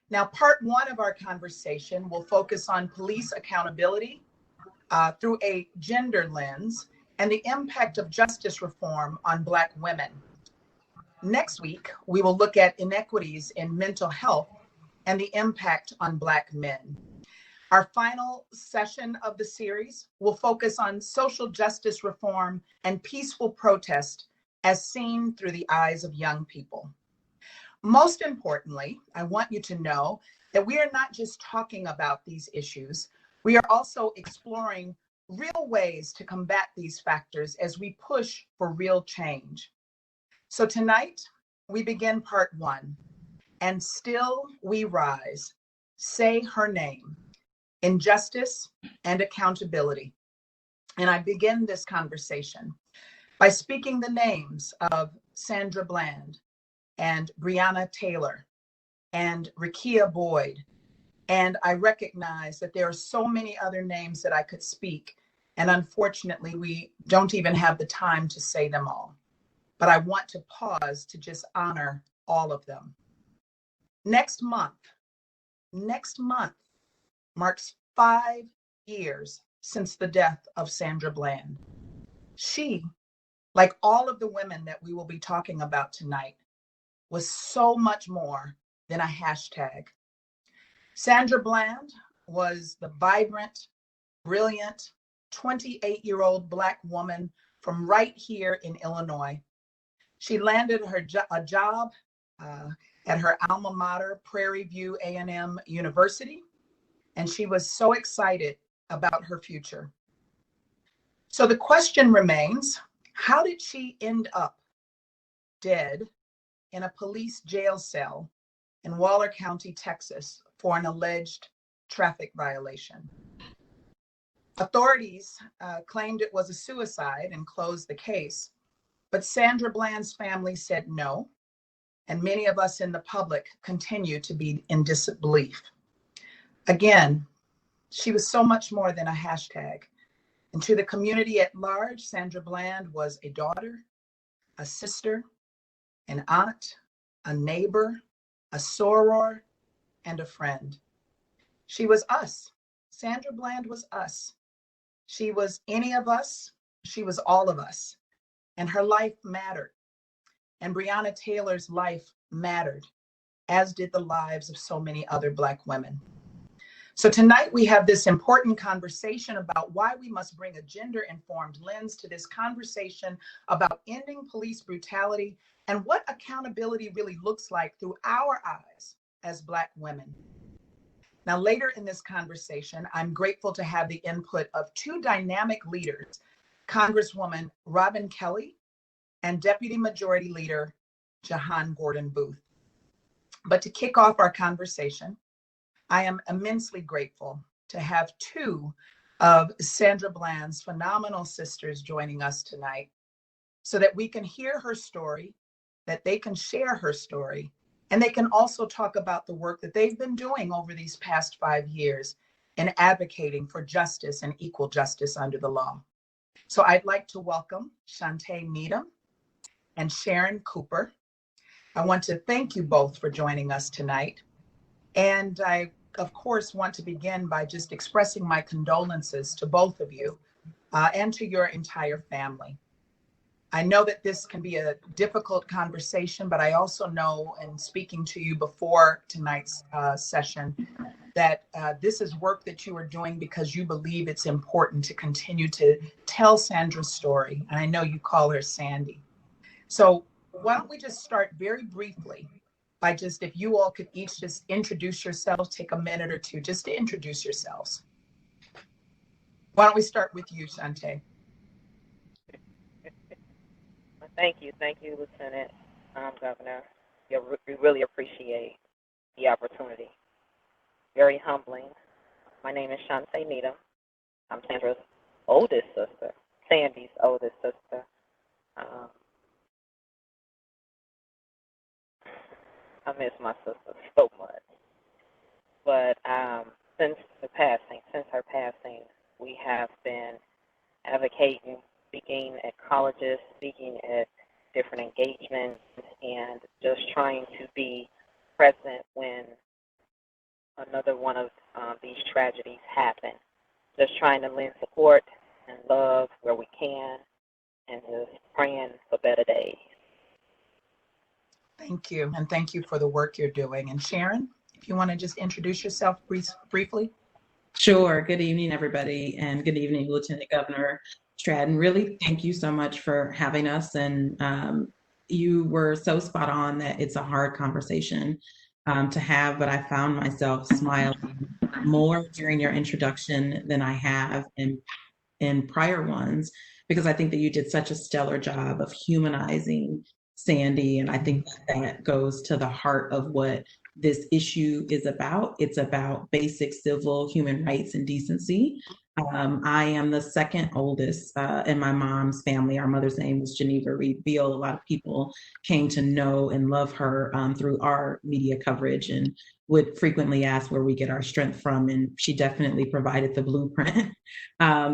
Now, part one of our conversation will focus on police accountability through a gender lens and the impact of justice reform on Black women. Next week, we will look at inequities in mental health and the impact on Black men. Our final session of the series will focus on social justice reform and peaceful protest as seen through the eyes of young people. Most importantly, I want you to know that we are not just talking about these issues, we are also exploring real ways to combat these factors as we push for real change. So tonight, we begin part one, and still we rise, say her name, injustice and accountability. And I begin this conversation by speaking the names of Sandra Bland and Breonna Taylor and Rekia Boyd. And I recognize that there are so many other names that I could speak. And unfortunately, we don't even have the time to say them all. But I want to pause to just honor all of them. Next month marks 5 years since the death of Sandra Bland. She, like all of the women that we will be talking about tonight, was so much more than a hashtag. Sandra Bland was the vibrant, brilliant, 28-year-old Black woman from right here in Illinois. She landed a job at her alma mater, Prairie View A&M University, and she was so excited about her future. So the question remains, how did she end up dead in a police jail cell in Waller County, Texas, for an alleged traffic violation? Authorities claimed it was a suicide and closed the case, but Sandra Bland's family said no, and many of us in the public continue to be in disbelief. Again, she was so much more than a hashtag. And to the community at large, Sandra Bland was a daughter, a sister, an aunt, a neighbor, a soror, and a friend. She was us. Sandra Bland was us. She was any of us. She was all of us. And her life mattered. And Breonna Taylor's life mattered, as did the lives of so many other Black women. So tonight we have this important conversation about why we must bring a gender-informed lens to this conversation about ending police brutality and what accountability really looks like through our eyes as Black women. Now, later in this conversation, I'm grateful to have the input of 2 dynamic leaders, Congresswoman Robin Kelly and Deputy Majority Leader Jehan Gordon-Booth. But to kick off our conversation, I am immensely grateful to have 2 of Sandra Bland's phenomenal sisters joining us tonight so that we can hear her story, that they can share her story, and they can also talk about the work that they've been doing over these past 5 years in advocating for justice and equal justice under the law. So I'd like to welcome Shante Needham and Sharon Cooper. I want to thank you both for joining us tonight. And I, of course, want to begin by just expressing my condolences to both of you and to your entire family. I know that this can be a difficult conversation, but I also know, in speaking to you before tonight's session, that this is work that you are doing because you believe it's important to continue to tell Sandra's story. And I know you call her Sandy. So why don't we just start very briefly by just, if you all could each just introduce yourselves, take a minute or 2 just to introduce yourselves. Why don't we start with you, Shante? Thank you, Lieutenant Governor. We really appreciate the opportunity. Very humbling. My name is Shante Needham. I'm Sandra's oldest sister, Sandy's oldest sister. I miss my sister so much. But since her passing, we have been advocating, speaking at colleges, speaking at different engagements, and just trying to be present when another one of these tragedies happen. Just trying to lend support and love where we can, and just praying for better days. Thank you. And thank you for the work you're doing. And Sharon, if you want to just introduce yourself briefly. Sure. Good evening, everybody, and good evening, Lieutenant Governor Stratton. Really, thank you so much for having us. And you were so spot on that it's a hard conversation to have, but I found myself smiling more during your introduction than I have in prior ones, because I think that you did such a stellar job of humanizing Sandy. And I think that goes to the heart of what this issue is about. It's about basic civil human rights and decency. I am the second oldest in my mom's family. Our mother's name was Geneva Reed Beal. A lot of people came to know and love her through our media coverage and would frequently ask where we get our strength from. And she definitely provided the blueprint.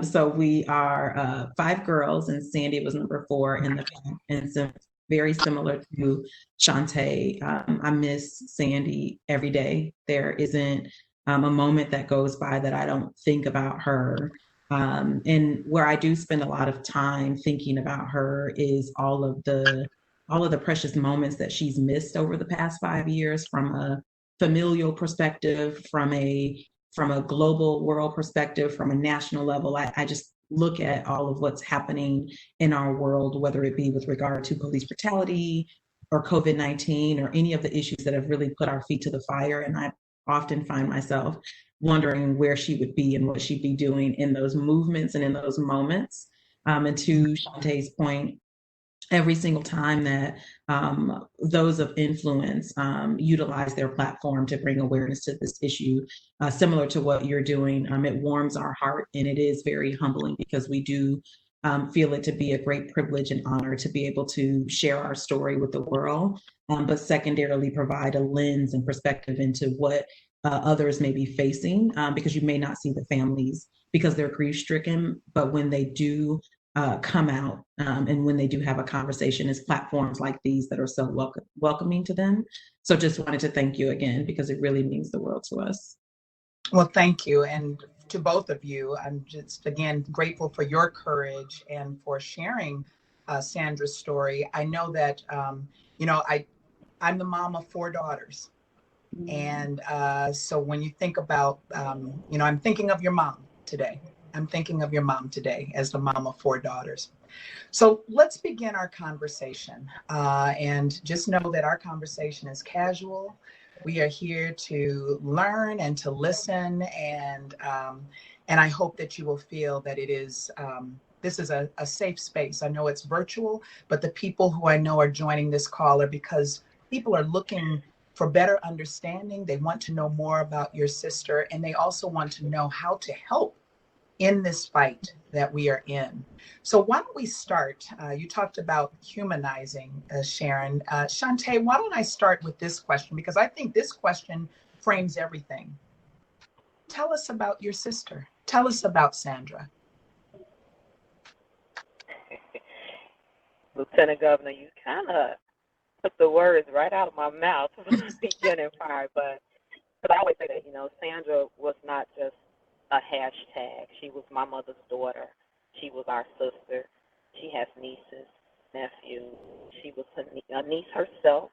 So we are 5 girls, and Sandy was number 4 in the family. And so very similar to Shante. I miss Sandy every day. There isn't a moment that goes by that I don't think about her. And where I do spend a lot of time thinking about her is all of the precious moments that she's missed over the past 5 years, from a familial perspective, from a global world perspective, from a national level. I just look at all of what's happening in our world, whether it be with regard to police brutality or COVID-19 or any of the issues that have really put our feet to the fire. And I often find myself wondering where she would be and what she'd be doing in those movements and in those moments. And to Shantae's point, every single time that those of influence utilize their platform to bring awareness to this issue, similar to what you're doing, it warms our heart, and it is very humbling, because we do feel it to be a great privilege and honor to be able to share our story with the world, but secondarily provide a lens and perspective into what others may be facing, because you may not see the families because they're grief-stricken, but when they do come out, and when they do have a conversation, is platforms like these that are so welcoming to them. So just wanted to thank you again, because it really means the world to us. Well, thank you. And to both of you, I'm just, again, grateful for your courage and for sharing Sandra's story. I know that, I'm the mom of 4 daughters. And so when you think about, I'm thinking of your mom today. I'm thinking of your mom today as the mom of 4 daughters. So let's begin our conversation. And just know that our conversation is casual. We are here to learn and to listen. And I hope that you will feel that it is, this is a safe space. I know it's virtual, but the people who I know are joining this call are because people are looking for better understanding. They want to know more about your sister, and they also want to know how to help in this fight that we are in. So why don't we start? You talked about humanizing, Sharon. Shante, why don't I start with this question? Because I think this question frames everything. Tell us about your sister. Tell us about Sandra. Lieutenant Governor, you kind of took the words right out of my mouth from the beginning part, but I always say that, Sandra was not just a hashtag. She was my mother's daughter. She was our sister. She has nieces, nephews. She was a niece herself.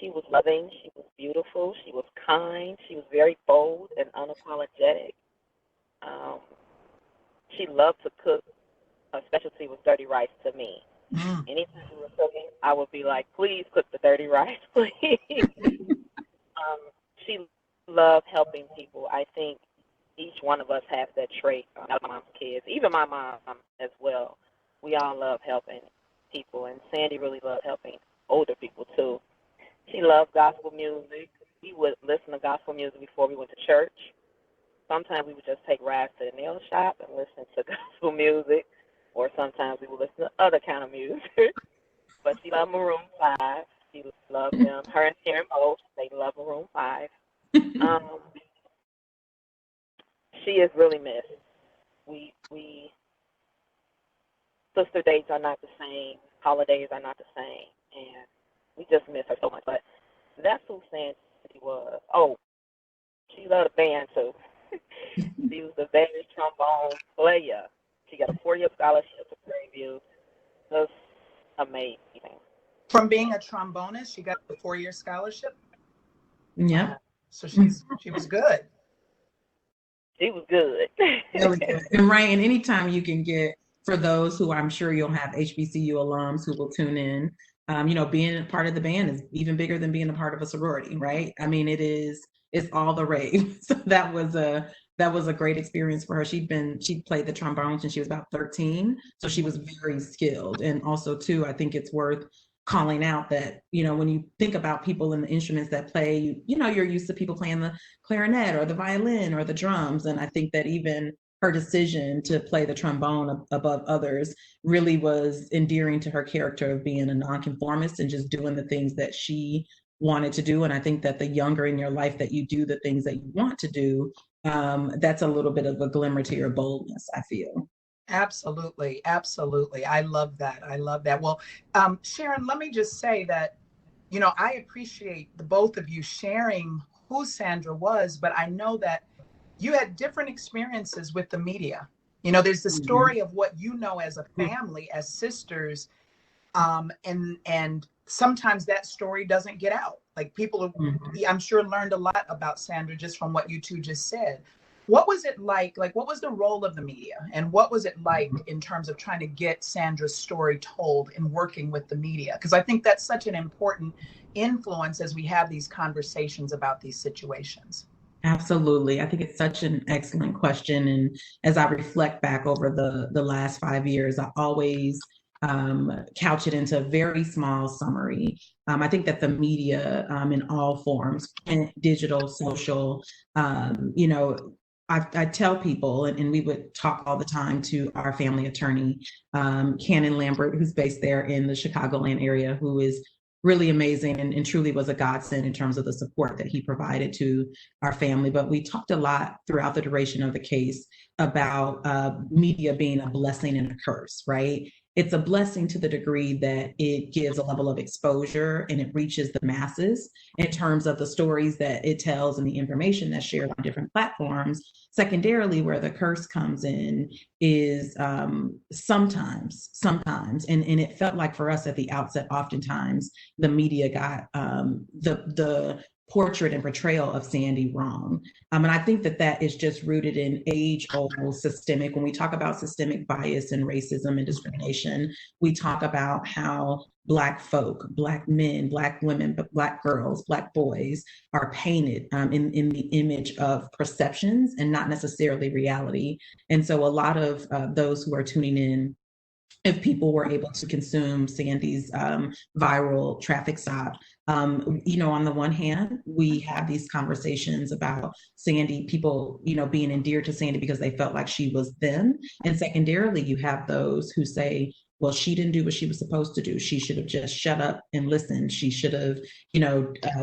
She was loving. She was beautiful. She was kind. She was very bold and unapologetic. She loved to cook. Her specialty was dirty rice to me. Anytime we were cooking, I would be like, please cook the dirty rice, please. She loved helping people. I think each one of us has that trait. My mom's kids, even my mom as well. We all love helping people, and Sandy really loved helping older people too. She loved gospel music. We would listen to gospel music before we went to church. Sometimes we would just take rides to the nail shop and listen to gospel music, or sometimes we would listen to other kind of music. But she loved Maroon 5. She loved them. Her and Sharon both, they love Maroon 5. She is really missed. We sister dates are not the same. Holidays are not the same. And we just miss her so much. But that's who Sandy was. Oh, she loved the band too. She was the best trombone player. She got a 4-year scholarship to Prairie View. It was amazing. From being a trombonist, she got a 4-year scholarship. Yeah. So she was good. She was good. Really good. And right, and anytime you can get, for those who I'm sure you'll have HBCU alums who will tune in, being a part of the band is even bigger than being a part of a sorority, right? I mean, it's all the rave. So that was a great experience for her. She played the trombone since she was about 13. So she was very skilled. And also too, I think it's worth calling out that, when you think about people in the instruments that play, you're used to people playing the clarinet or the violin or the drums. And I think that even her decision to play the trombone above others really was endearing to her character of being a nonconformist and just doing the things that she wanted to do. And I think that the younger in your life that you do the things that you want to do, that's a little bit of a glimmer to your boldness, I feel. Absolutely. Absolutely. I love that. Well, Sharon, let me just say that, I appreciate the both of you sharing who Sandra was, but I know that you had different experiences with the media. There's the story of what you know as a family, as sisters, and sometimes that story doesn't get out. Like people, I'm sure, learned a lot about Sandra just from what you two just said. What was it like? Like, what was the role of the media? And what was it like in terms of trying to get Sandra's story told and working with the media? Because I think that's such an important influence as we have these conversations about these situations. Absolutely. I think it's such an excellent question. And as I reflect back over the last 5 years, I always couch it into a very small summary. I think that the media in all forms, print, digital, social, I tell people, and we would talk all the time to our family attorney, Cannon Lambert, who's based there in the Chicagoland area, who is really amazing and truly was a godsend in terms of the support that he provided to our family. But we talked a lot throughout the duration of the case about media being a blessing and a curse, right? It's a blessing to the degree that it gives a level of exposure and it reaches the masses in terms of the stories that it tells and the information that's shared on different platforms. Secondarily, where the curse comes in is sometimes, and it felt like for us at the outset, oftentimes the media got the portrait and portrayal of Sandy wrong. And I think that is just rooted in age-old systemic. When we talk about systemic bias and racism and discrimination, we talk about how Black folk, Black men, Black women, Black girls, Black boys are painted in the image of perceptions and not necessarily reality. And so a lot of those who are tuning in, if people were able to consume Sandy's viral traffic stop, on the one hand, we have these conversations about Sandy, people, being endeared to Sandy because they felt like she was them. And secondarily, you have those who say, well, she didn't do what she was supposed to do. She should have just shut up and listened. She should have,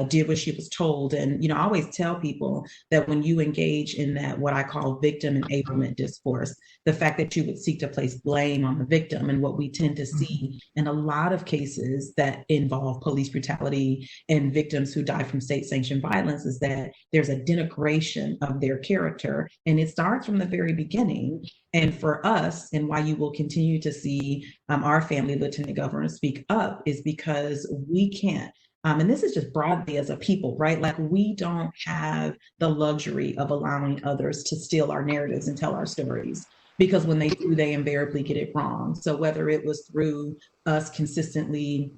did what she was told. And, I always tell people that when you engage in that, what I call victim enablement discourse, the fact that you would seek to place blame on the victim, and what we tend to see in a lot of cases that involve police brutality and victims who die from state-sanctioned violence is that there's a denigration of their character. And it starts from the very beginning. And for us, and why you will continue to see our family, Lieutenant Governor, speak up, is because we can't. And this is just broadly as a people, right? Like, we don't have the luxury of allowing others to steal our narratives and tell our stories, because when they do, they invariably get it wrong. So whether it was through us consistently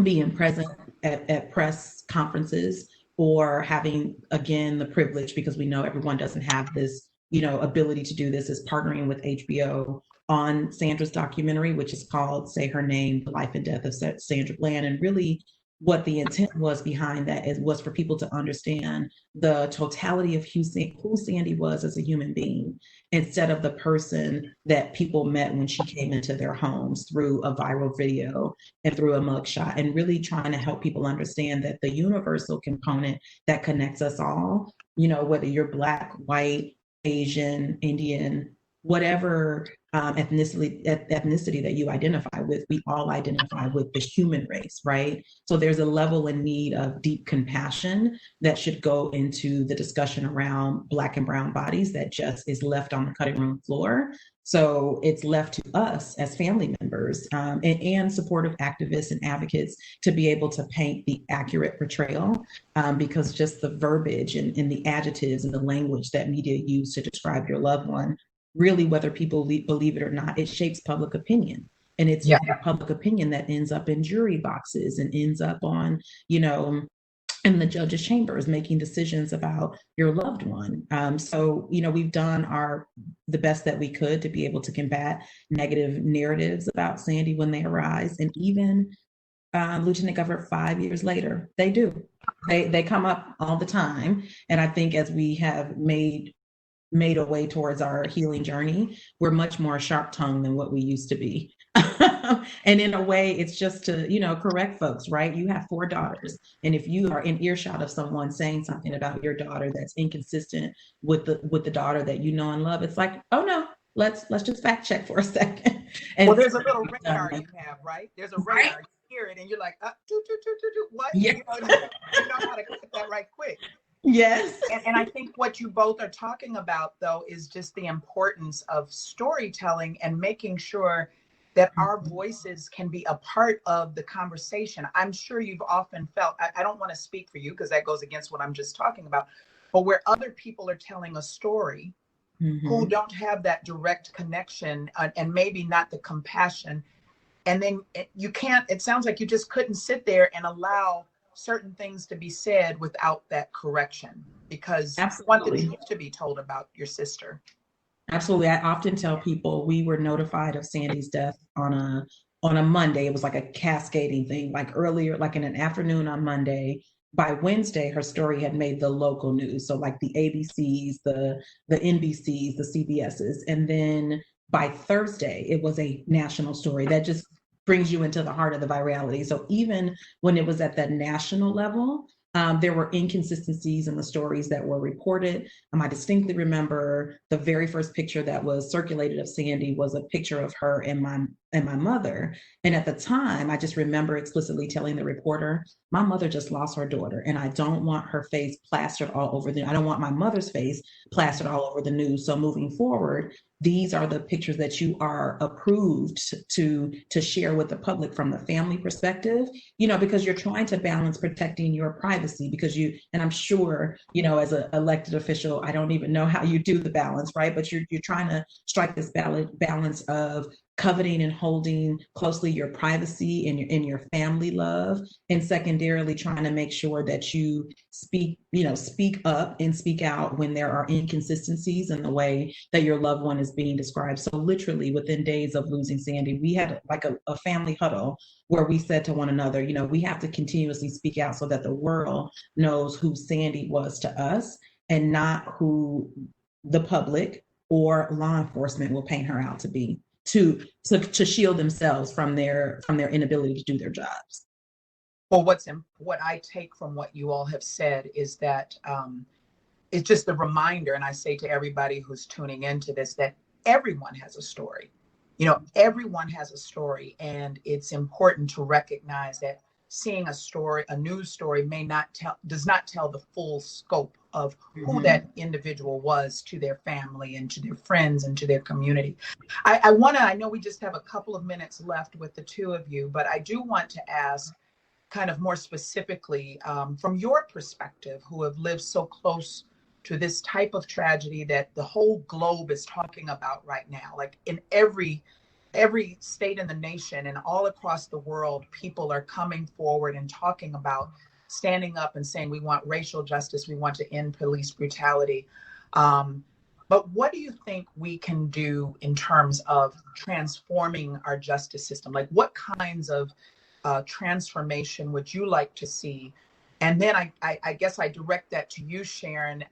being present at press conferences, or having, again, the privilege, because we know everyone doesn't have this ability to do this, is partnering with HBO on Sandra's documentary, which is called Say Her Name, The Life and Death of Sandra Bland. And really what the intent was behind that was for people to understand the totality of who Sandy was as a human being, instead of the person that people met when she came into their homes through a viral video and through a mugshot, and really trying to help people understand that the universal component that connects us all, whether you're Black, white, Asian, Indian, whatever ethnicity that you identify with. We all identify with the human race, right? So there's a level and need of deep compassion that should go into the discussion around Black and brown bodies that just is left on the cutting room floor. So it's left to us as family members and supportive activists and advocates to be able to paint the accurate portrayal, because just the verbiage and the adjectives and the language that media use to describe your loved one, really, whether people believe it or not, it shapes public opinion. And it's public opinion that ends up in jury boxes and ends up on, in the judge's chambers making decisions about your loved one. So, we've done the best that we could to be able to combat negative narratives about Sandy when they arise. And even Lieutenant Governor, 5 years later, they do. They come up all the time. And I think as we have made a way towards our healing journey, we're much more sharp-tongued than what we used to be. And in a way, it's just to, correct folks, right? You have 4 daughters. And if you are in earshot of someone saying something about your daughter that's inconsistent with the daughter that you know and love, it's like, oh no, let's just fact check for a second. And well, there's a little radar you have, right? There's a radar, right? You hear it and you're like, what? Yeah. You know how to get that right quick. Yes. And I think what you both are talking about, though, is just the importance of storytelling and making sure that our voices can be a part of the conversation. I'm sure you've often felt, I don't want to speak for you because that goes against what I'm just talking about, but where other people are telling a story who don't have that direct connection and maybe not the compassion. And then it sounds like you just couldn't sit there and allow certain things to be said without that correction, because one thing needs to be told about your sister. Absolutely. I often tell people we were notified of Sandy's death on a Monday. It was like a cascading thing, like earlier, like in an afternoon on Monday. By Wednesday, her story had made the local news. So like the ABCs, the NBCs, the CBSs. And then by Thursday, it was a national story that just brings you into the heart of the virality. So even when it was at the national level, there were inconsistencies in the stories that were reported. I distinctly remember the very first picture that was circulated of Sandy was a picture of her and my mother. And at the time, I just remember explicitly telling the reporter, my mother just lost her daughter, and I don't want her face plastered all over I don't want my mother's face plastered all over the news. So moving forward, these are the pictures that you are approved to share with the public from the family perspective, because you're trying to balance protecting your privacy, because and I'm sure, as an elected official, I don't even know how you do the balance, right? But you're trying to strike this balance of coveting and holding closely your privacy and your family love, and secondarily trying to make sure that you speak up and speak out when there are inconsistencies in the way that your loved one is being described. So literally within days of losing Sandy, we had like a family huddle where we said to one another, we have to continuously speak out so that the world knows who Sandy was to us and not who the public or law enforcement will paint her out to be, to shield themselves from their inability to do their jobs. Well, what I take from what you all have said is that it's just a reminder, and I say to everybody who's tuning into this, that everyone has a story. Everyone has a story, and it's important to recognize that seeing a news story does not tell the full scope of who that individual was to their family and to their friends and to their community. I know we just have a couple of minutes left with the two of you, but I do want to ask kind of more specifically from your perspective, who have lived so close to this type of tragedy that the whole globe is talking about right now, like in every state in the nation and all across the world, people are coming forward and talking about standing up and saying, we want racial justice, we want to end police brutality. But what do you think we can do in terms of transforming our justice system? Like what kinds of transformation would you like to see? And then I guess I direct that to you, Sharon.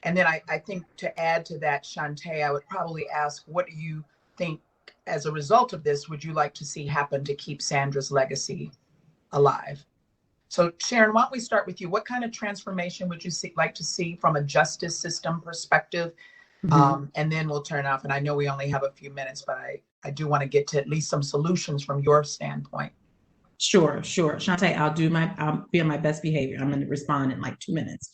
And then I think to add to that, Shante, I would probably ask, what do you think as a result of this would you like to see happen to keep Sandra's legacy alive? So Sharon, why don't we start with you? What kind of transformation would you like to see from a justice system perspective And then we'll turn off. And I know we only have a few minutes, but I do want to get to at least some solutions from your standpoint. Sure. Shante, I'll be on my best behavior. I'm going to respond in like 2 minutes.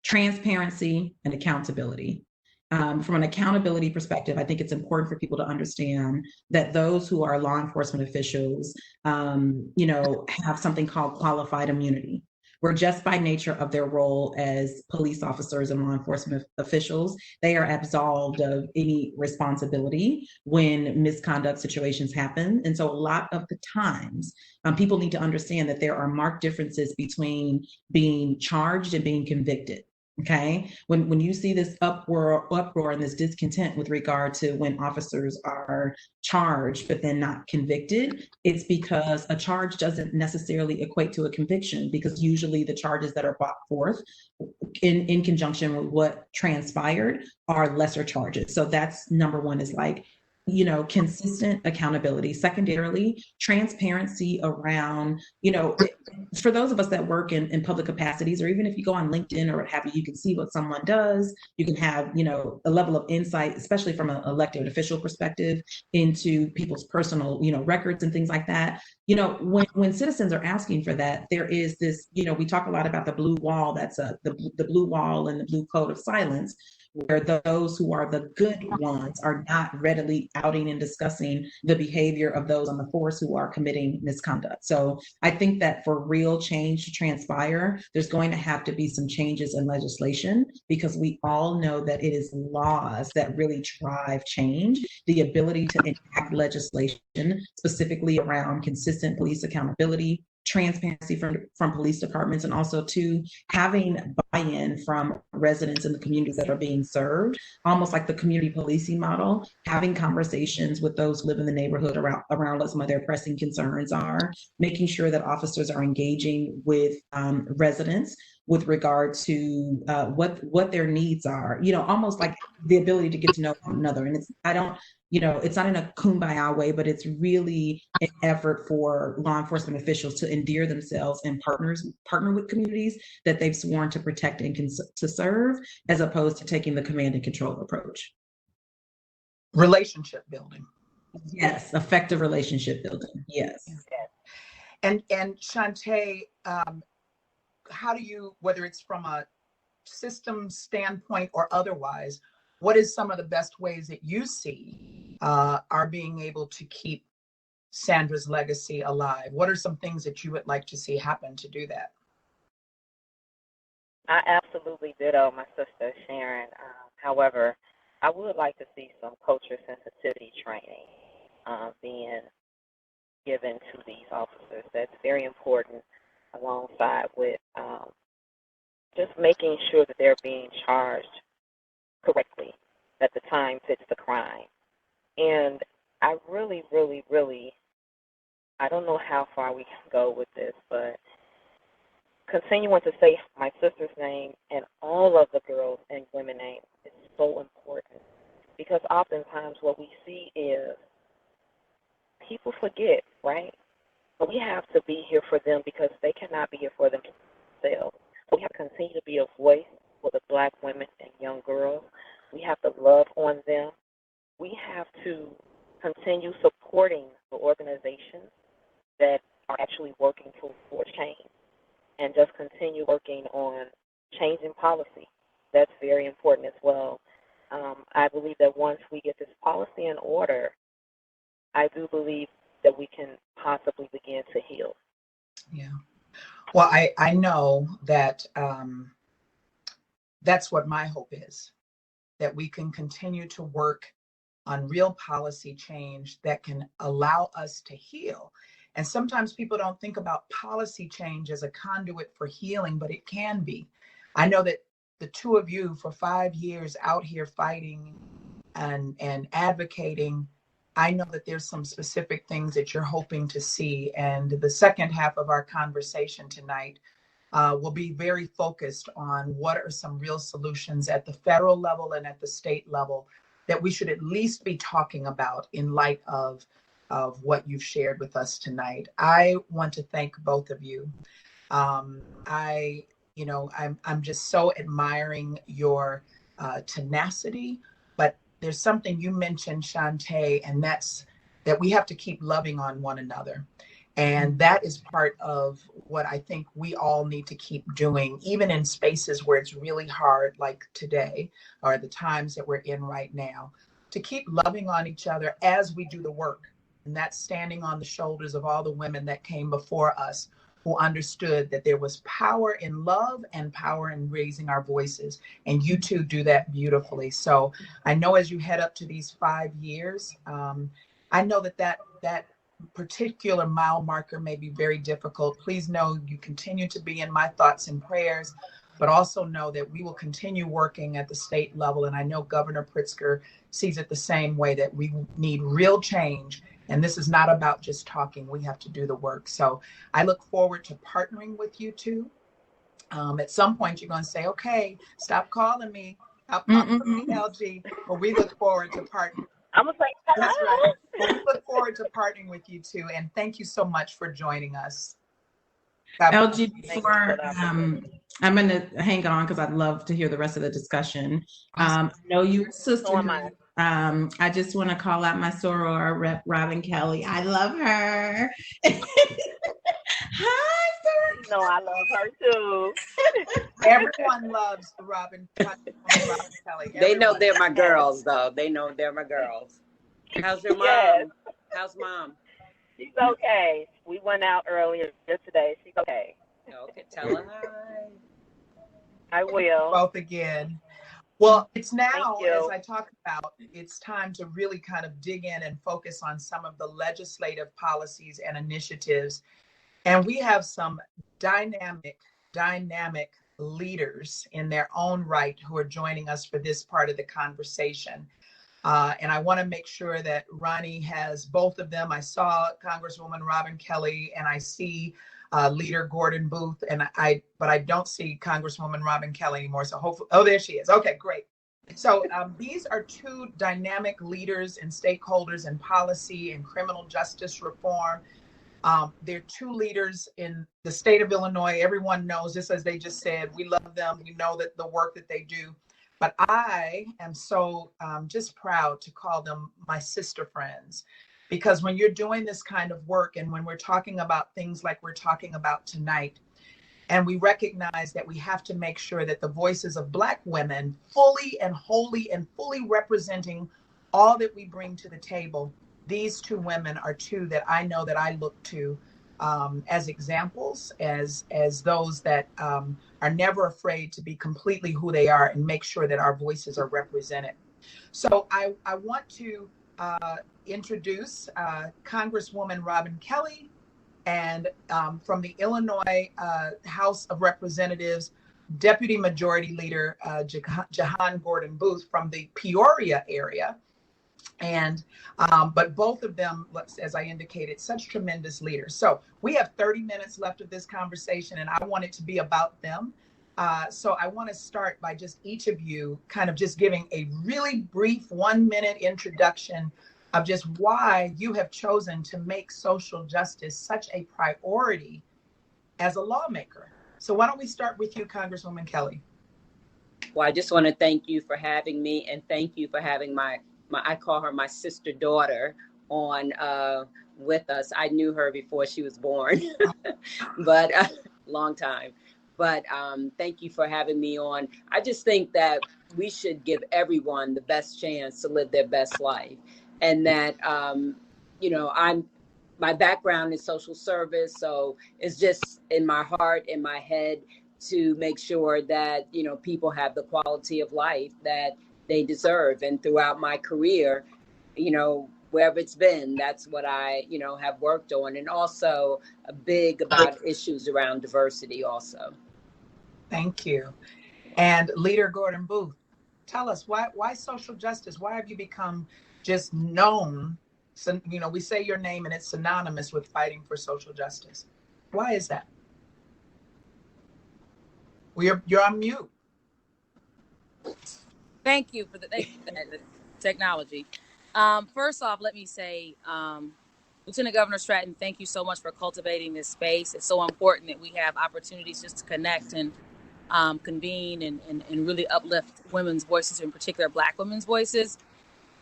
Transparency and accountability. From an accountability perspective, I think it's important for people to understand that those who are law enforcement officials, have something called qualified immunity, where just by nature of their role as police officers and law enforcement officials, they are absolved of any responsibility when misconduct situations happen. And so a lot of the times, people need to understand that there are marked differences between being charged and being convicted. Okay. When you see this uproar and this discontent with regard to when officers are charged but then not convicted, it's because a charge doesn't necessarily equate to a conviction, because usually the charges that are brought forth in conjunction with what transpired are lesser charges. So that's number one, is like, consistent accountability. Secondarily, transparency around, for those of us that work in public capacities, or even if you go on LinkedIn or what have you, you can see what someone does. You can have, a level of insight, especially from an elected official perspective, into people's personal, records and things like that. When citizens are asking for that, there is this, we talk a lot about the blue wall. That's the blue wall and the blue code of silence, where those who are the good ones are not readily outing and discussing the behavior of those on the force who are committing misconduct. So I think that for real change to transpire, there's going to have to be some changes in legislation, because we all know that it is laws that really drive change. The ability to enact legislation specifically around consistent police accountability, transparency from police departments, and also to having buy-in from residents in the communities that are being served, almost like the community policing model, having conversations with those who live in the neighborhood around what some of their pressing concerns are, making sure that officers are engaging with residents with regard to what their needs are, almost like the ability to get to know one another. And it's not in a kumbaya way, but it's really an effort for law enforcement officials to endear themselves and partner with communities that they've sworn to protect and to serve, as opposed to taking the command and control approach. Relationship building. Yes, effective relationship building. Yes. And Shantae, how do you, whether it's from a system standpoint or otherwise, what is some of the best ways that you see are being able to keep Sandra's legacy alive? What are some things that you would like to see happen to do that? I absolutely ditto my sister Sharon. However, I would like to see some culture sensitivity training being given to these officers. That's very important, alongside with just making sure that they're being charged correctly, that the time fits the crime. And I really, really, really, I don't know how far we can go with this, but continuing to say my sister's name and all of the girls and women names is so important, because oftentimes what we see is people forget, right? But we have to be here for them, because they cannot be here for themselves. We have to continue to be a voice for the Black women and young girls. We have to love on them. We have to continue supporting the organizations that are actually working for change, and just continue working on changing policy. That's very important as well. I believe that once we get this policy in order, I do believe that we can possibly begin to heal. Yeah. Well, I know that that's what my hope is, that we can continue to work on real policy change that can allow us to heal. And sometimes people don't think about policy change as a conduit for healing, but it can be. I know that the two of you for 5 years out here fighting and advocating, I know that there's some specific things that you're hoping to see. And the second half of our conversation tonight will be very focused on what are some real solutions at the federal level and at the state level that we should at least be talking about in light of what you've shared with us tonight. I want to thank both of you. I'm just so admiring your tenacity. But there's something you mentioned, Shantae, and that's that we have to keep loving on one another. And that is part of what I think we all need to keep doing, even in spaces where it's really hard, like today, or the times that we're in right now, to keep loving on each other as we do the work. And that's standing on the shoulders of all the women that came before us who understood that there was power in love and power in raising our voices. And you two do that beautifully. So I know as you head up to these 5 years, I know that particular mile marker may be very difficult. Please know you continue to be in my thoughts and prayers, but also know that we will continue working at the state level. And I know Governor Pritzker sees it the same way, that we need real change. And this is not about just talking. We have to do the work. So I look forward to partnering with you two. At some point, you're going to say, okay, stop calling me. Stop calling me, LG. But we look forward to partnering. I'm going to say hello. That's right. Well, we look forward to partnering with you too. And thank you so much for joining us. LG, before I'm going to hang on because I'd love to hear the rest of the discussion. I know you sister. I just want to call out my soror rep, Robin Kelly. I love her. Hi, sir. No, I love her too. Everyone loves Robin Kelly. They know they're my girls, though. They know they're my girls. How's your mom? Yes. How's mom? She's okay. We went out earlier today. She's okay. Okay, tell her hi. I will. Both again. Well, it's now, as I talk about, it's time to really kind of dig in and focus on some of the legislative policies and initiatives. And we have some dynamic leaders in their own right who are joining us for this part of the conversation. And I want to make sure that Ronnie has both of them. I saw Congresswoman Robin Kelly, and I see Leader Gordon-Booth, but I don't see Congresswoman Robin Kelly anymore. So hopefully, oh, there she is. Okay, great. So these are two dynamic leaders and stakeholders in policy and criminal justice reform. They're two leaders in the state of Illinois. Everyone knows this, as they just said. We love them. We know that the work that they do. But I am so just proud to call them my sister friends, because when you're doing this kind of work and when we're talking about things like we're talking about tonight, and we recognize that we have to make sure that the voices of Black women fully and wholly and fully representing all that we bring to the table, these two women are two that I know that I look to as examples, as those that are never afraid to be completely who they are and make sure that our voices are represented. So I want to introduce Congresswoman Robin Kelly, and from the Illinois House of Representatives, Deputy Majority Leader Jehan Gordon-Booth from the Peoria area. And but both of them, as I indicated, such tremendous leaders. So we have 30 minutes left of this conversation, and I want it to be about them. So I want to start by just each of you kind of just giving a really brief 1-minute introduction of just why you have chosen to make social justice such a priority as a lawmaker. So why don't we start with you, Congresswoman Kelly? Well, I just want to thank you for having me, and thank you for having my I call her my sister daughter on with us. I knew her before she was born, but long time. But thank you for having me on. I just think that we should give everyone the best chance to live their best life. And that, my background is social service. So it's just in my heart, in my head, to make sure that, people have the quality of life that they deserve. And throughout my career, wherever it's been, that's what I, have worked on. And also big about issues around diversity also. Thank you. And Leader Gordon-Booth, tell us why social justice? Why have you become just known? So, we say your name and it's synonymous with fighting for social justice. Why is that? You're on mute. Thank you for the technology. First off, let me say, Lieutenant Governor Stratton, thank you so much for cultivating this space. It's so important that we have opportunities just to connect and convene and really uplift women's voices, in particular Black women's voices.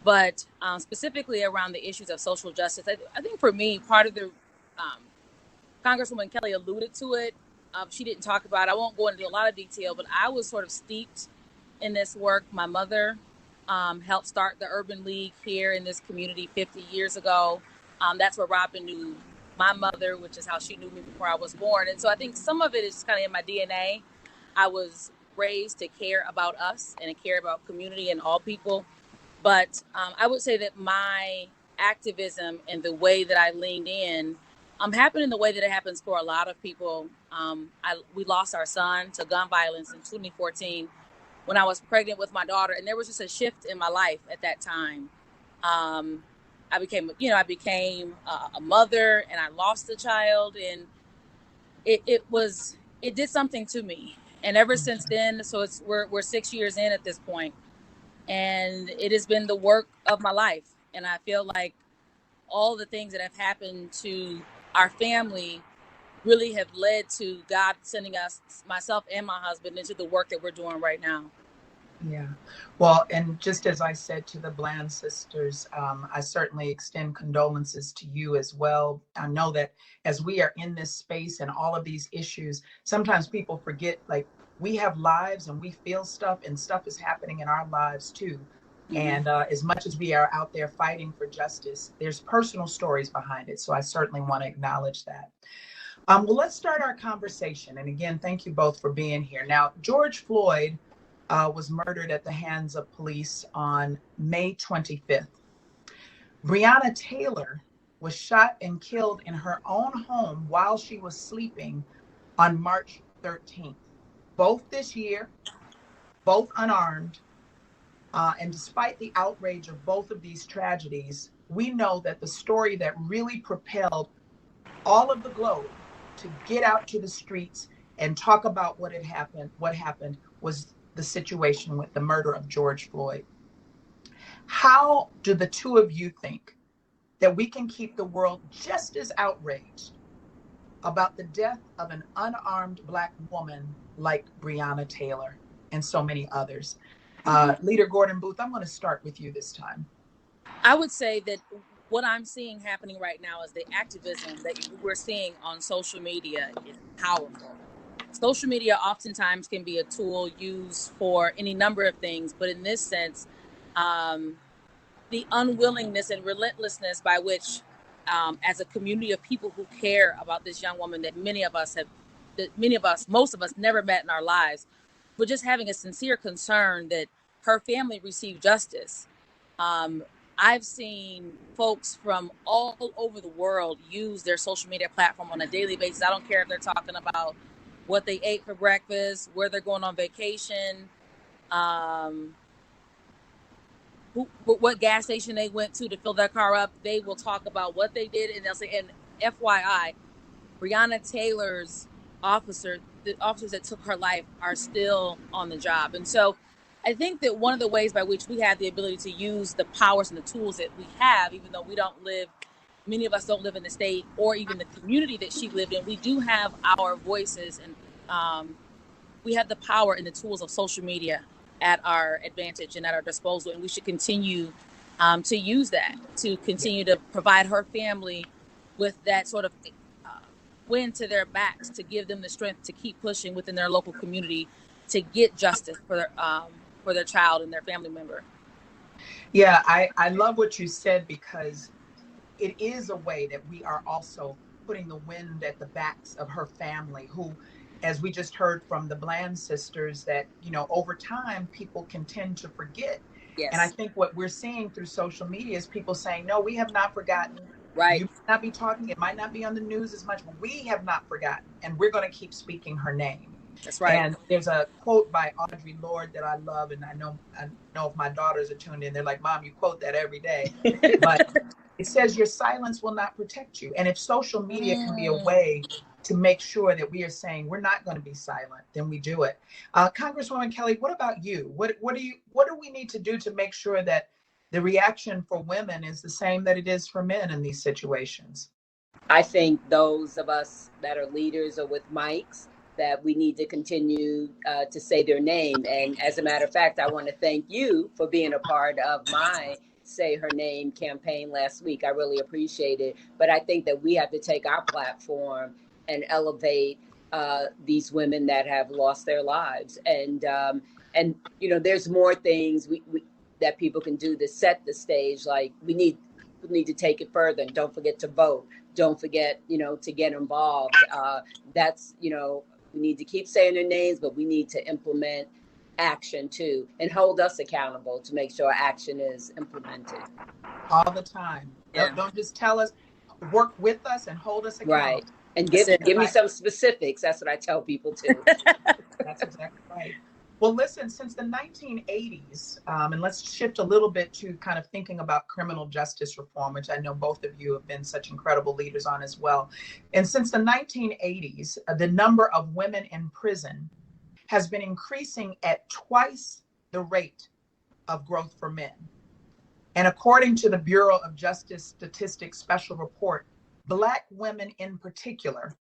But specifically around the issues of social justice, I think for me, part of the Congresswoman Kelly alluded to it. She didn't talk about it. I won't go into a lot of detail, but I was sort of steeped in this work. My mother helped start the Urban League here in this community 50 years ago. That's where Robin knew my mother, which is how she knew me before I was born. And so I think some of it is kind of in my DNA. I was raised to care about us and to care about community and all people. But I would say that my activism and the way that I leaned in happened in the way that it happens for a lot of people. We lost our son to gun violence in 2014 when I was pregnant with my daughter, and there was just a shift in my life at that time. I became a mother, and I lost a child, and it did something to me. And ever since then, so we're 6 years in at this point, and it has been the work of my life. And I feel like all the things that have happened to our family really have led to God sending us, myself and my husband, into the work that we're doing right now. Yeah. Well, and just as I said to the Bland sisters, I certainly extend condolences to you as well. I know that as we are in this space and all of these issues, sometimes people forget, like, we have lives and we feel stuff, and stuff is happening in our lives too. Mm-hmm. And as much as we are out there fighting for justice, there's personal stories behind it. So I certainly want to acknowledge that. Well, let's start our conversation. And again, thank you both for being here. Now, George Floyd was murdered at the hands of police on May 25th. Breonna Taylor was shot and killed in her own home while she was sleeping on March 13th. Both this year, both unarmed. And despite the outrage of both of these tragedies, we know that the story that really propelled all of the globe to get out to the streets and talk about what happened was the situation with the murder of George Floyd. How do the two of you think that we can keep the world just as outraged about the death of an unarmed Black woman like Breonna Taylor and so many others? Leader Gordon-Booth, I'm going to start with you this time. I would say that what I'm seeing happening right now is the activism that we're seeing on social media is powerful. Social media oftentimes can be a tool used for any number of things, but in this sense, the unwillingness and relentlessness by which, as a community of people who care about this young woman that most of us never met in our lives, but just having a sincere concern that her family receive justice. I've seen folks from all over the world use their social media platform on a daily basis. I don't care if they're talking about what they ate for breakfast, where they're going on vacation, what gas station they went to fill their car up. They will talk about what they did, and they'll say, and FYI, Breonna Taylor's the officers that took her life are still on the job. And so I think that one of the ways by which we have the ability to use the powers and the tools that we have, even though many of us don't live in the state or even the community that she lived in, we do have our voices, and we have the power and the tools of social media at our advantage and at our disposal. And we should continue to use that to continue to provide her family with that sort of wind to their backs, to give them the strength to keep pushing within their local community to get justice for their child and their family member. Yeah, I love what you said, because it is a way that we are also putting the wind at the backs of her family, who, as we just heard from the Bland sisters, that, over time people can tend to forget. Yes. And I think what we're seeing through social media is people saying, no, we have not forgotten. Right. You might not be talking, it might not be on the news as much, but we have not forgotten, and we're going to keep speaking her name. That's right. And there's a quote by Audre Lorde that I love, and I know if my daughters are tuned in, they're like, Mom, you quote that every day. But it says, your silence will not protect you. And if social media can be a way to make sure that we are saying we're not going to be silent, then we do it. Congresswoman Kelly, what about you? What do we need to do to make sure that the reaction for women is the same that it is for men in these situations? I think those of us that are leaders or with mics that we need to continue to say their name. And as a matter of fact, I want to thank you for being a part of my Say Her Name campaign last week. I really appreciate it. But I think that we have to take our platform and elevate these women that have lost their lives. And you know, there's more things we that people can do to set the stage. Like we need to take it further, and don't forget to vote. Don't forget, you know, to get involved. That's, you know, we need to keep saying their names, but we need to implement action too, and hold us accountable to make sure action is implemented all the time. Yeah. Don't just tell us, work with us and hold us accountable. Right. And give me some specifics. That's what I tell people too. That's exactly right. Well, listen, since the 1980s, and let's shift a little bit to kind of thinking about criminal justice reform, which I know both of you have been such incredible leaders on as well. And since the 1980s, the number of women in prison has been increasing at twice the rate of growth for men. And according to the Bureau of Justice Statistics Special Report, Black women in particular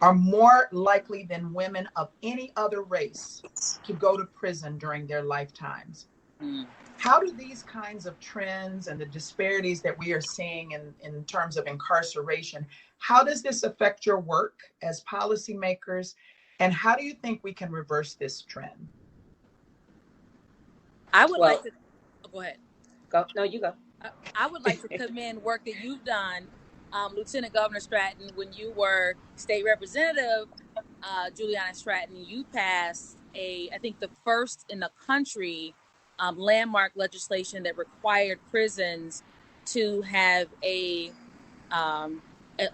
are more likely than women of any other race to go to prison during their lifetimes. How do these kinds of trends and the disparities that we are seeing in terms of incarceration, how does this affect your work as policymakers? And how do you think we can reverse this trend? I would like to, go ahead. Go. No, you go. I would like to commend work that you've done, Lieutenant Governor Stratton, when you were state representative, Juliana Stratton, you passed I think the first in the country landmark legislation that required prisons to have a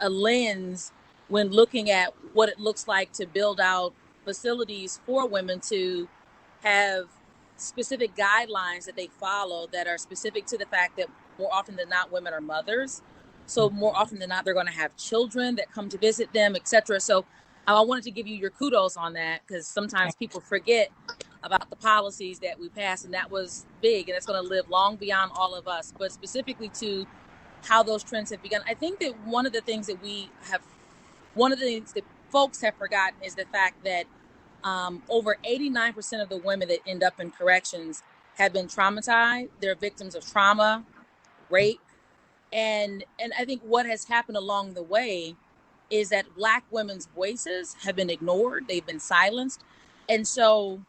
lens when looking at what it looks like to build out facilities for women, to have specific guidelines that they follow that are specific to the fact that more often than not, women are mothers. So more often than not, they're going to have children that come to visit them, etc. So I wanted to give you your kudos on that, because sometimes people forget about the policies that we passed, and that was big, and it's going to live long beyond all of us. But specifically to how those trends have begun, I think that one of the things that folks have forgotten is the fact that over 89% of the women that end up in corrections have been traumatized. They're victims of trauma, rape. And I think what has happened along the way is that Black women's voices have been ignored. They've been silenced. And so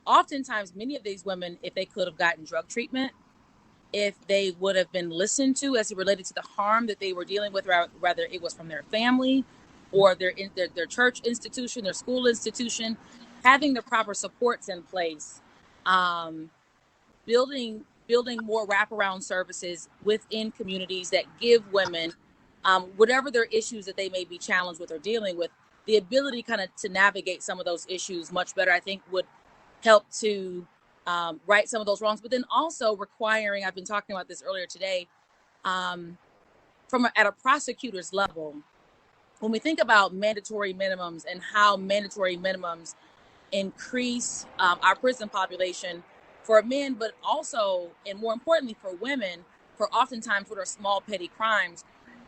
oftentimes many of these women, if they could have gotten drug treatment, if they would have been listened to as it related to the harm that they were dealing with, whether it was from their family or their church institution, their school institution, having the proper supports in place, building more wraparound services within communities that give women, whatever their issues that they may be challenged with or dealing with, the ability kind of to navigate some of those issues much better, I think would help to right some of those wrongs. But then also requiring, I've been talking about this earlier today, at a prosecutor's level, when we think about mandatory minimums and how mandatory minimums increase our prison population for men, but also, and more importantly for women, for oftentimes what are small petty crimes,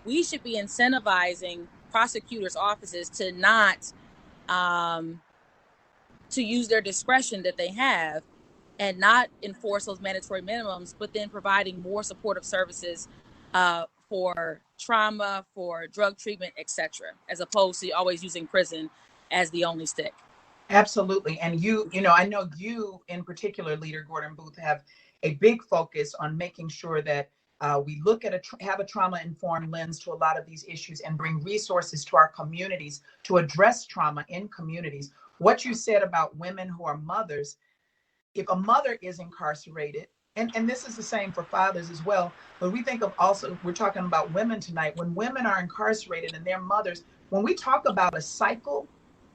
we should be incentivizing prosecutors' offices to not to use their discretion that they have and not enforce those mandatory minimums, but then providing more supportive services for trauma, for drug treatment, etc., as opposed to always using prison as the only stick. Absolutely. And you know, I know you in particular, Leader Gordon-Booth, have a big focus on making sure that we look at have a trauma-informed lens to a lot of these issues and bring resources to our communities to address trauma in communities. What you said about women who are mothers, if a mother is incarcerated, and this is the same for fathers as well, but we think of also, we're talking about women tonight, when women are incarcerated and they're mothers, when we talk about a cycle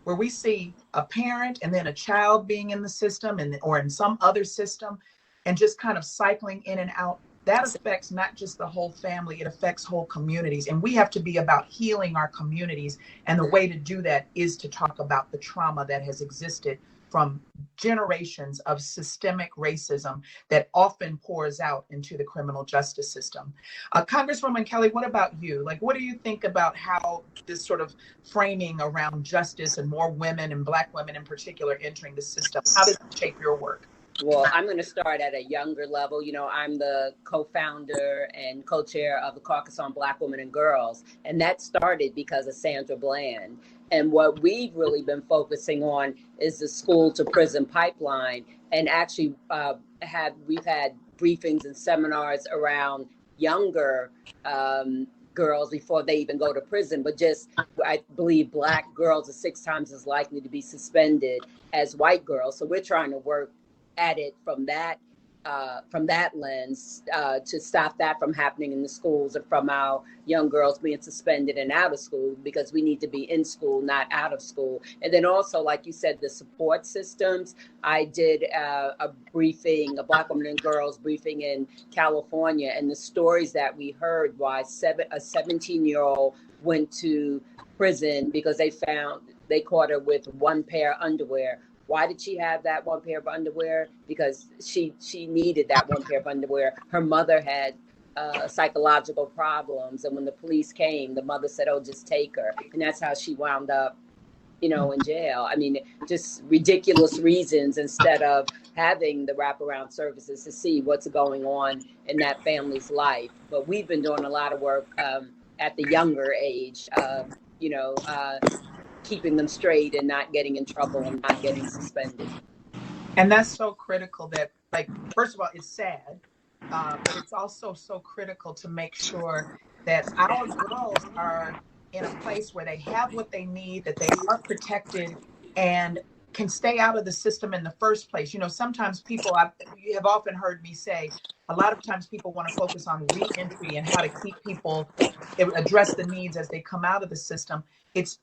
where we see a parent and then a child being in the system or in some other system and just kind of cycling in and out, that affects not just the whole family, it affects whole communities. And we have to be about healing our communities. And the way to do that is to talk about the trauma that has existed from generations of systemic racism that often pours out into the criminal justice system. Congresswoman Kelly, what about you? Like, what do you think about how this sort of framing around justice and more women and Black women in particular entering the system, how does it shape your work? Well, I'm going to start at a younger level. You know, I'm the co-founder and co-chair of the Caucus on Black Women and Girls, and that started because of Sandra Bland. And what we've really been focusing on is the school to prison pipeline, and actually we've had briefings and seminars around younger girls before they even go to prison. But just, I believe Black girls are 6 times as likely to be suspended as white girls. So we're trying to work at it from that lens to stop that from happening in the schools, or from our young girls being suspended and out of school, because we need to be in school, not out of school. And then also, like you said, the support systems. I did a Black Women and Girls briefing in California, and the stories that we heard, why a 17-year-old went to prison because they caught her with 1 pair of underwear. Why did she have that 1 pair of underwear? Because she needed that 1 pair of underwear. Her mother had psychological problems. And when the police came, the mother said, oh, just take her. And that's how she wound up, in jail. I mean, just ridiculous reasons, instead of having the wraparound services to see what's going on in that family's life. But we've been doing a lot of work at the younger age, keeping them straight and not getting in trouble and not getting suspended. And that's so critical that, like, first of all, it's sad, but it's also so critical to make sure that our girls are in a place where they have what they need, that they are protected, and can stay out of the system in the first place. Sometimes you have often heard me say, a lot of times people want to focus on re-entry and how to keep people, address the needs as they come out of the system. It's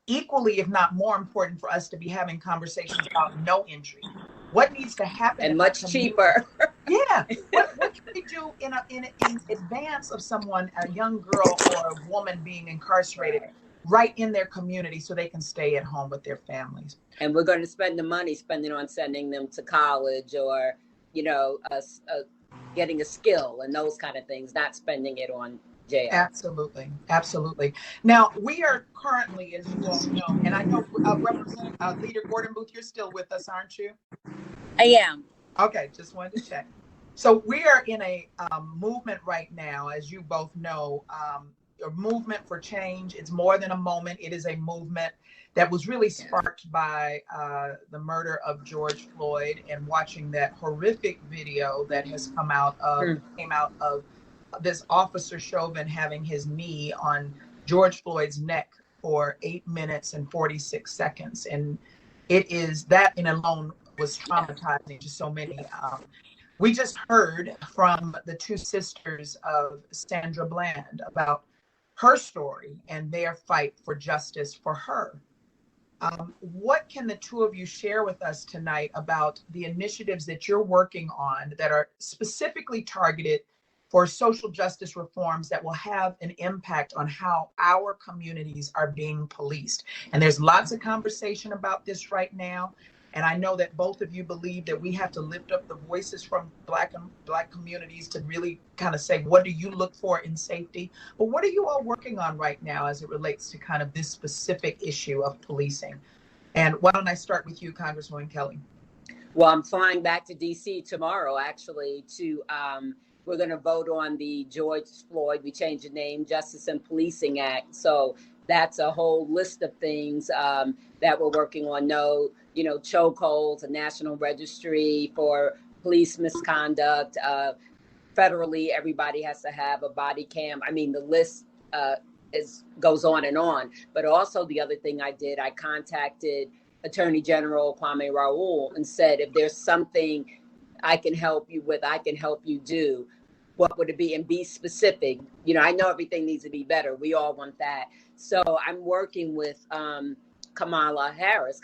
equally, if not more important, for us to be having conversations about no entry. What needs to happen? And much cheaper. Yeah. What can we do in advance of someone, a young girl or a woman, being incarcerated right in their community so they can stay at home with their families? And we're going to spend the money on sending them to college, or, getting a skill and those kind of things, not spending it on jail. Absolutely. Absolutely. Now, we are currently, as you all know, and I know Leader Gordon-Booth, you're still with us, aren't you? I am. Okay, just wanted to check. So we are in a movement right now, as you both know, a movement for change. It's more than a moment. It is a movement that was really sparked by the murder of George Floyd, and watching that horrific video that has came out of this officer Chauvin having his knee on George Floyd's neck for 8 minutes and 46 seconds. And it is that in alone was traumatizing to so many. We just heard from the 2 sisters of Sandra Bland about her story and their fight for justice for her. What can the 2 of you share with us tonight about the initiatives that you're working on that are specifically targeted for social justice reforms that will have an impact on how our communities are being policed? And there's lots of conversation about this right now. And I know that both of you believe that we have to lift up the voices from Black communities to really kind of say, what do you look for in safety? But what are you all working on right now as it relates to kind of this specific issue of policing? And why don't I start with you, Congresswoman Kelly? Well, I'm flying back to DC tomorrow, actually, to we're going to vote on the George Floyd, we changed the name, Justice and Policing Act. So that's a whole list of things that we're working on. Chokeholds, a national registry for police misconduct. Federally, everybody has to have a body cam. I mean, the list goes on and on. But also the other thing I did, I contacted Attorney General Kwame Raoul and said, if there's something I can help you with, I can help you do. What would it be? And be specific. I know everything needs to be better. We all want that. So I'm working with Kamala Harris,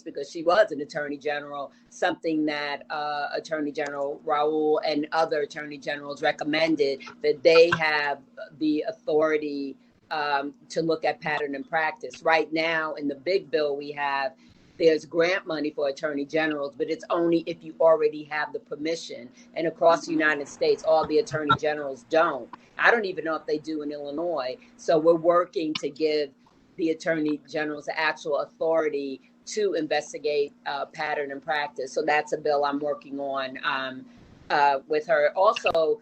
because she was an attorney general, something that Attorney General Raoul and other attorney generals recommended, that they have the authority to look at pattern and practice. Right now, in the big bill we have, there's grant money for attorney generals, but it's only if you already have the permission. And across the United States, all the attorney generals don't. I don't even know if they do in Illinois. So we're working to give the attorney generals the actual authority to investigate pattern and practice. So that's a bill I'm working on with her. Also,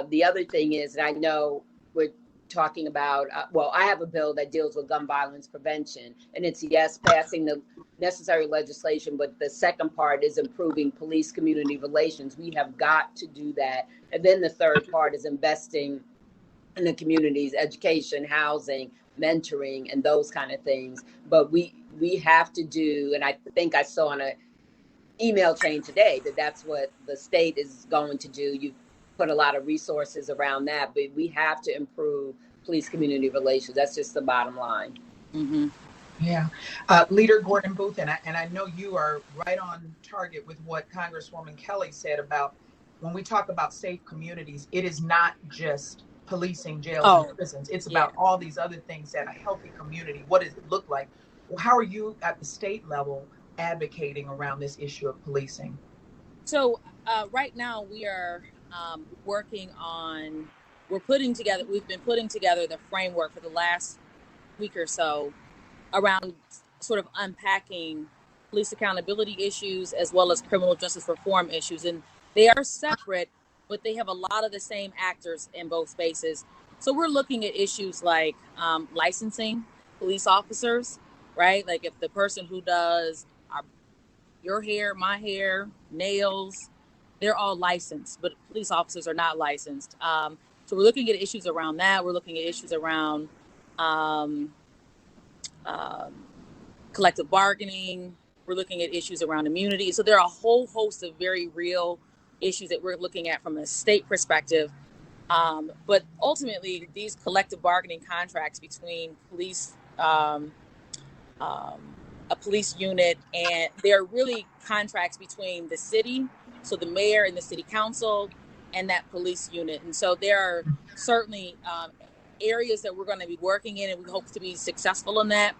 the other thing is that I know we're talking about, well, I have a bill that deals with gun violence prevention, and it's, yes, passing the necessary legislation, but the second part is improving police community relations. We have got to do that. And then the third part is investing in the communities, education, housing, mentoring, and those kind of things. But we have to do, and I think I saw on a email chain today that that's what the state is going to do. You put a lot of resources around that, but we have to improve police community relations. That's just the bottom line. Mm-hmm. Yeah. Leader Gordon-Booth, and I know you are right on target with what Congresswoman Kelly said about when we talk about safe communities, it is not just policing jails and prisons. It's about all these other things that a healthy community, what does it look like? Well, how are you at the state level advocating around this issue of policing? So right now we are working on, we've been putting together the framework for the last week or so around sort of unpacking police accountability issues as well as criminal justice reform issues. And they are separate, but they have a lot of the same actors in both spaces. So we're looking at issues like licensing police officers, right? Like if the person who does your hair, my hair, nails, they're all licensed, but police officers are not licensed. So we're looking at issues around that. We're looking at issues around collective bargaining. We're looking at issues around immunity. So there are a whole host of very real issues that we're looking at from a state perspective. But ultimately, these collective bargaining contracts between police, a police unit, and they're really contracts between the city, so the mayor and the city council, and that police unit. And so there are certainly areas that we're going to be working in, and we hope to be successful in that.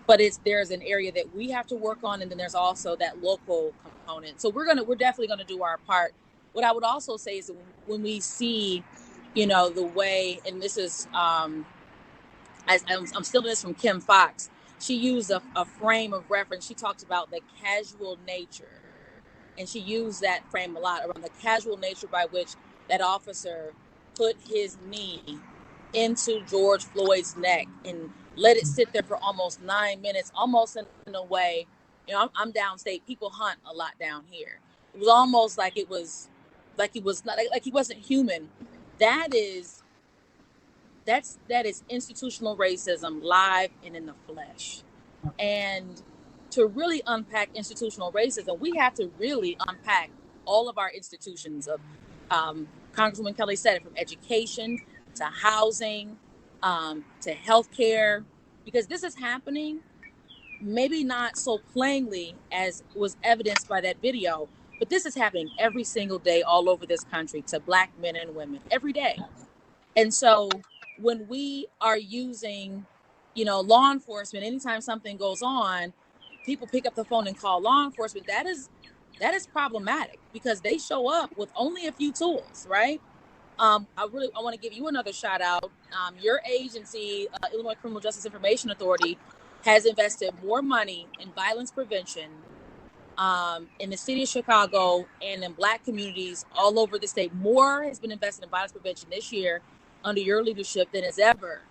But there's an area that we have to work on, and then there's also that local component. So we're definitely gonna do our part. What I would also say is that when we see, the way, and this is, I'm stealing this from Kim Fox. She used a frame of reference. She talked about the casual nature, and she used that frame a lot around the casual nature by which that officer put his knee into George Floyd's neck and let it sit there for almost 9 minutes, almost in a way, I'm downstate. People hunt a lot down here. It was almost like he was not like he wasn't human. That is institutional racism live and in the flesh. And to really unpack institutional racism, we have to really unpack all of our institutions. Of Congresswoman Kelly said it, from education to housing, to healthcare, because this is happening, maybe not so plainly as was evidenced by that video, but this is happening every single day all over this country to Black men and women every day. And so when we are using, law enforcement, anytime something goes on, people pick up the phone and call law enforcement. That is problematic because they show up with only a few tools, right? I want to give you another shout out. Your agency, Illinois Criminal Justice Information Authority, has invested more money in violence prevention in the city of Chicago and in Black communities all over the state. More has been invested in violence prevention this year under your leadership than has ever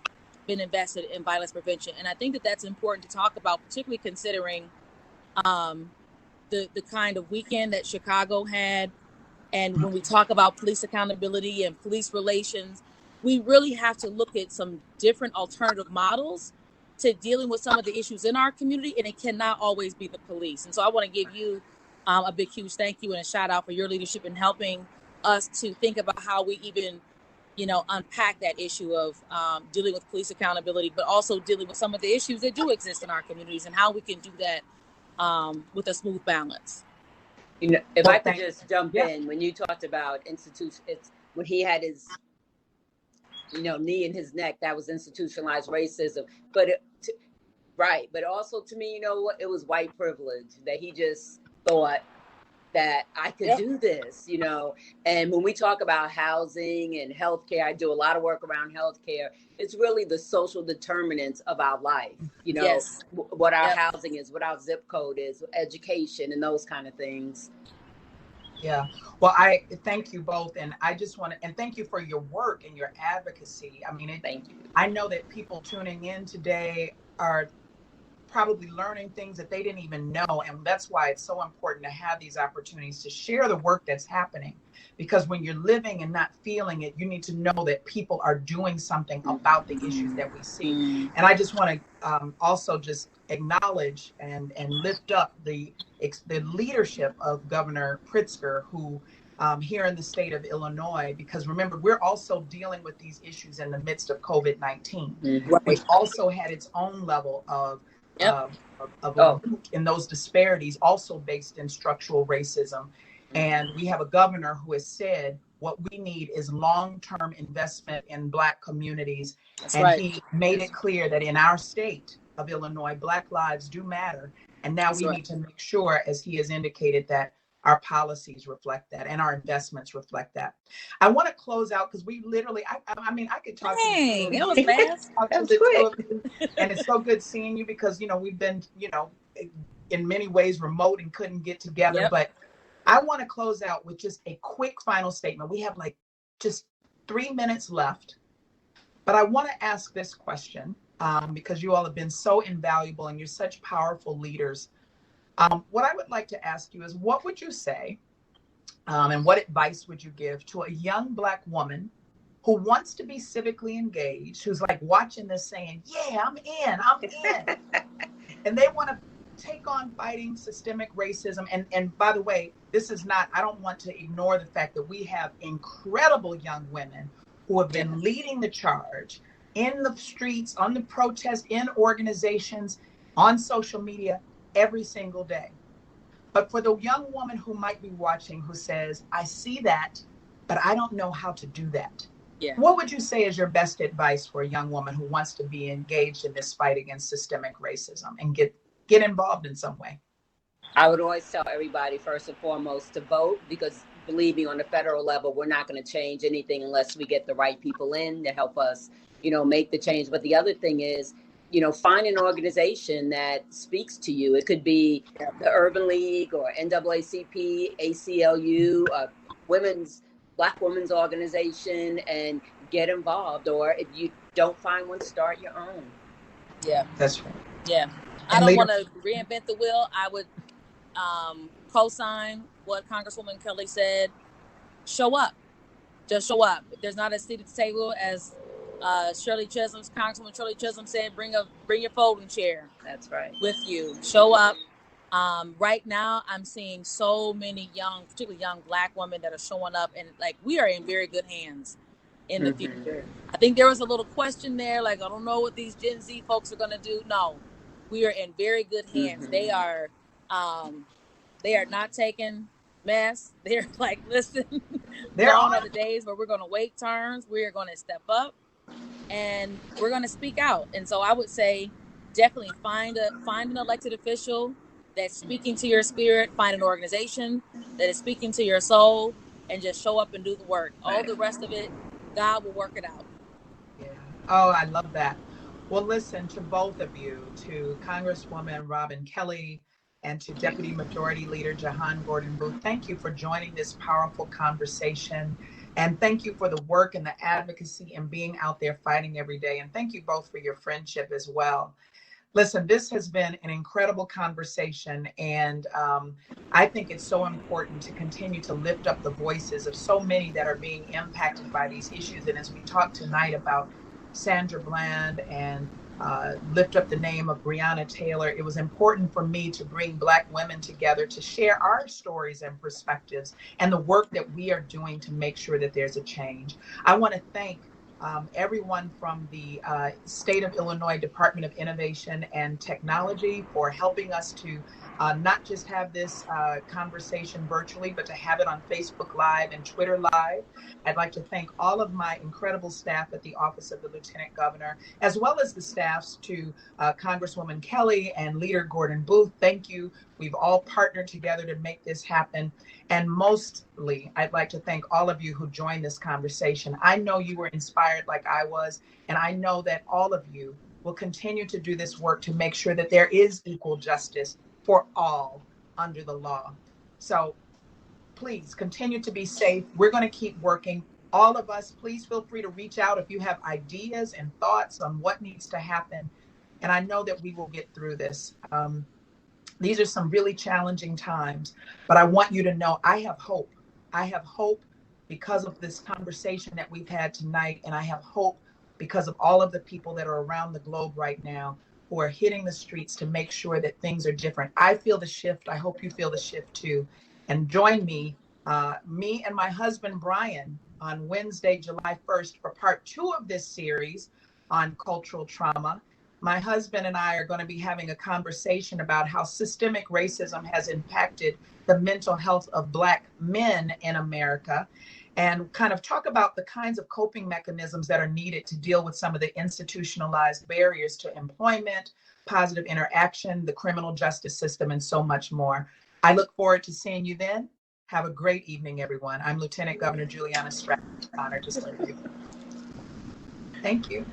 been invested in violence prevention. And I think that that's important to talk about, particularly considering the kind of weekend that Chicago had. And when we talk about police accountability and police relations, we really have to look at some different alternative models to dealing with some of the issues in our community, and it cannot always be the police. And so I want to give you a big, huge thank you and a shout out for your leadership in helping us to think about how we even, unpack that issue of dealing with police accountability, but also dealing with some of the issues that do exist in our communities and how we can do that with a smooth balance. If I could just jump in, when you talked about institution, it's when he had his, knee in his neck, that was institutionalized racism. But Right. But also to me, you know what? It was white privilege that he just thought that I could Yep. do this, you know. And when we talk about housing and healthcare, I do a lot of work around healthcare. It's really the social determinants of our life, you know, Yes. what our Yep. housing is, what our zip code is, education, and those kind of things. Yeah. Well, I thank you both. And I just want to, and thank you for your work and your advocacy. I mean, Thank you. I know that people tuning in today are probably learning things that they didn't even know. And that's why it's so important to have these opportunities to share the work that's happening. Because when you're living and not feeling it, you need to know that people are doing something about the issues that we see. And I just want to also just acknowledge and lift up the leadership of Governor Pritzker, who here in the state of Illinois, because remember, we're also dealing with these issues in the midst of COVID-19, which Right. also had its own level of Yep. of a root in those disparities, also based in structural racism. And we have a governor who has said what we need is long-term investment in Black communities. That's And right. he made it clear that in our state of Illinois, Black lives do matter. And now That's we right. need to make sure, as he has indicated, that our policies reflect that and our investments reflect that. I want to close out because we literally, I mean, I could talk to the two Dang, of it you. was fast. Talk to That's the two quick. of you. And it's so good seeing you because, you know, we've been, you know, in many ways remote and couldn't get together. Yep. But I want to close out with just a quick final statement. We have like just 3 minutes left. But I want to ask this question because you all have been so invaluable and you're such powerful leaders. What I would like to ask you is, what would you say and what advice would you give to a young Black woman who wants to be civically engaged, who's like watching this saying, yeah, I'm in. And they want to take on fighting systemic racism. And by the way, this is not, I don't want to ignore the fact that we have incredible young women who have been leading the charge in the streets, on the protests, in organizations, on social media every single day. But for the young woman who might be watching who says, I see that, but I don't know how to do that. Yeah. What would you say is your best advice for a young woman who wants to be engaged in this fight against systemic racism and get involved in some way? I would always tell everybody, first and foremost, to vote, because believe me, on the federal level, we're not going to change anything unless we get the right people in to help us, you know, make the change. But the other thing is, you know, find an organization that speaks to you. It could be the Urban League or NAACP, ACLU, Black Women's Organization, and get involved. Or if you don't find one, start your own. Yeah. That's right. Yeah. I don't want to reinvent the wheel. I would co-sign what Congresswoman Kelly said. Show up. Just show up. If there's not a seat at the table, as Congresswoman Shirley Chisholm said, bring your folding chair. That's right. With you. Show up. Right now, I'm seeing so many particularly young Black women that are showing up, and like we are in very good hands in the future. I think there was a little question there, like I don't know what these Gen Z folks are going to do. No, we are in very good hands. They are not taking mess. They're like, listen, gone are the days where we're going to wait turns. We are going to step up and we're going to speak out. And so I would say definitely find an elected official that's speaking to your spirit, find an organization that is speaking to your soul, and just show up and do the work. All the rest of it, God will work it out. Yeah. Oh, I love that. Well, listen, to both of you, to Congresswoman Robin Kelly and to Deputy Majority Leader Jehan Gordon-Booth, thank you for joining this powerful conversation. And thank you for the work and the advocacy and being out there fighting every day. And thank you both for your friendship as well. Listen, this has been an incredible conversation, and I think it's so important to continue to lift up the voices of so many that are being impacted by these issues. And as we talk tonight about Sandra Bland and lift up the name of Breonna Taylor, it was important for me to bring Black women together to share our stories and perspectives and the work that we are doing to make sure that there's a change. I want to thank everyone from the State of Illinois Department of Innovation and Technology for helping us to not just have this conversation virtually, but to have it on Facebook Live and Twitter Live. I'd like to thank all of my incredible staff at the Office of the Lieutenant Governor, as well as the staffs to Congresswoman Kelly and Leader Gordon-Booth. Thank you. We've all partnered together to make this happen. And mostly, I'd like to thank all of you who joined this conversation. I know you were inspired like I was, and I know that all of you will continue to do this work to make sure that there is equal justice for all under the law. So please continue to be safe. We're going to keep working. All of us, please feel free to reach out if you have ideas and thoughts on what needs to happen. And I know that we will get through this. These are some really challenging times, but I want you to know I have hope. I have hope because of this conversation that we've had tonight, and I have hope because of all of the people that are around the globe right now who are hitting the streets to make sure that things are different. I feel the shift. I hope you feel the shift too. And join me and my husband, Brian, on Wednesday, July 1st for part 2 of this series on cultural trauma. My husband and I are going to be having a conversation about how systemic racism has impacted the mental health of Black men in America, and kind of talk about the kinds of coping mechanisms that are needed to deal with some of the institutionalized barriers to employment, positive interaction, the criminal justice system, and so much more. I look forward to seeing you then. Have a great evening, everyone. I'm Lieutenant Governor Juliana Stratton. Honored to serve you. Thank you.